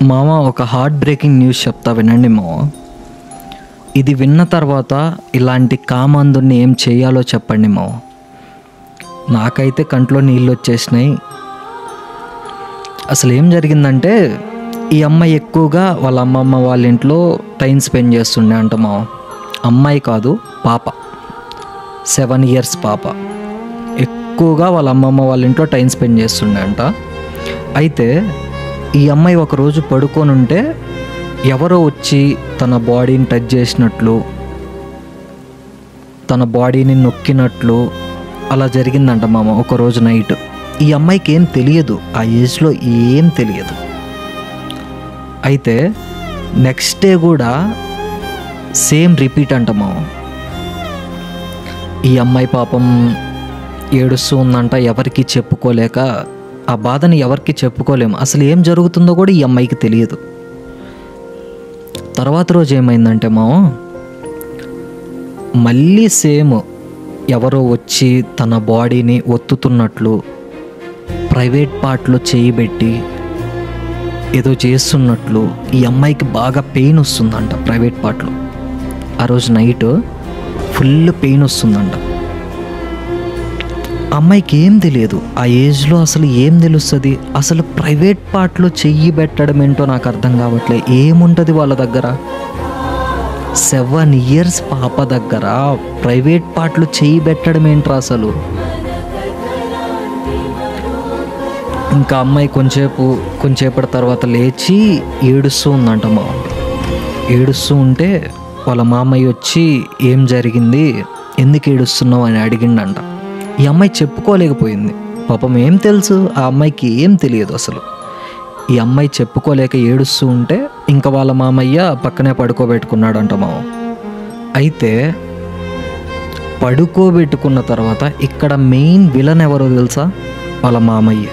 మామ ఒక heart breaking news చెప్తా వినండి మామ. ఇది విన్న తర్వాత ఇలాంటి కామందుని ఏం చేయాలో చెప్పండి మామ. నాకైతే కంట్లో నీళ్ళు వచ్చేసినాయి. అసలు ఏం జరిగిందంటే ఈ అమ్మాయి ఎక్కువగా వాళ్ళ అమ్మమ్మ వాళ్ళ ఇంట్లో టైం స్పెండ్ చేస్తుండే అంట మామ. అమ్మాయి కాదు, పాప, 7 years పాప ఎక్కువగా వాళ్ళ అమ్మమ్మ వాళ్ళ ఇంట్లో టైం స్పెండ్ చేస్తుండే అంట. అయితే ఈ అమ్మాయి ఒకరోజు పడుకొని ఉంటే ఎవరో వచ్చి తన బాడీని టచ్ చేసినట్లు, తన బాడీని నొక్కినట్లు అలా జరిగిందంట మామ ఒకరోజు నైట్. ఈ అమ్మాయికి ఏం తెలియదు, ఆ ఏజ్లో ఏం తెలియదు. అయితే నెక్స్ట్ డే కూడా సేమ్ రిపీట్ అంట మామ. ఈ అమ్మాయి పాపం ఏడుస్తూ ఉందంట, ఎవరికి చెప్పుకోలేక. ఆ బాధని ఎవరికి చెప్పుకోలేము, అసలు ఏం జరుగుతుందో కూడా ఈ అమ్మాయికి తెలియదు. తర్వాత రోజు ఏమైందంటే మామ, మళ్ళీ సేమ్ ఎవరో వచ్చి తన బాడీని ఒత్తుతున్నట్లు, ప్రైవేట్ పార్ట్లో చేయి పెట్టి ఏదో చేస్తున్నట్లు ఈ అమ్మాయికి బాగా పెయిన్ వస్తుందంట. ప్రైవేట్ పార్ట్లో ఆ రోజు నైట్ ఫుల్ పెయిన్ వస్తుందంట. అమ్మాయికి ఏం తెలియదు, ఆ ఏజ్లో అసలు ఏం తెలుస్తుంది, అసలు ప్రైవేట్ పార్ట్లో చెయ్యి పెట్టడం ఏంటో నాకు అర్థం కావట్లే. ఏముంటుంది వాళ్ళ దగ్గర? 7 years పాప దగ్గర ప్రైవేట్ పార్ట్లో చెయ్యి పెట్టడం ఏంట్రా అసలు? ఇంకా అమ్మాయి కొంచెంసేపటి తర్వాత లేచి ఏడుస్తూ ఉందంట మా. ఏడుస్తూ ఉంటే వాళ్ళ మామయ్య వచ్చి ఏం జరిగింది, ఎందుకు ఏడుస్తున్నావు అని అడిగిండంట. ఈ అమ్మాయి చెప్పుకోలేకపోయింది. పాపం ఏం తెలుసు, ఆ అమ్మాయికి ఏం తెలియదు అసలు. ఈ అమ్మాయి చెప్పుకోలేక ఏడుస్తూ ఉంటే ఇంకా వాళ్ళ మామయ్య పక్కనే పడుకోబెట్టుకున్నాడంట మామ. అయితే పడుకోబెట్టుకున్న తర్వాత ఇక్కడ మెయిన్ విలన్ ఎవరో తెలుసా? వాళ్ళ మామయ్య.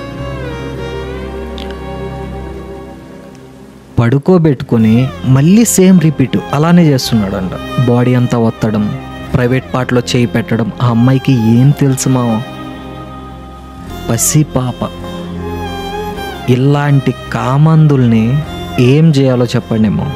పడుకోబెట్టుకొని మళ్ళీ సేమ్ రిపీట్ అలానే చేస్తున్నాడంట. బాడీ అంతా ఒత్తడం, ప్రైవేట్ పార్ట్లో చేయి పెట్టడం. ఆ అమ్మాయికి ఏం తెలుసు మామ? పసి పాప. ఇలాంటి కామందుల్ని ఏం చేయాలో చెప్పండి మామ.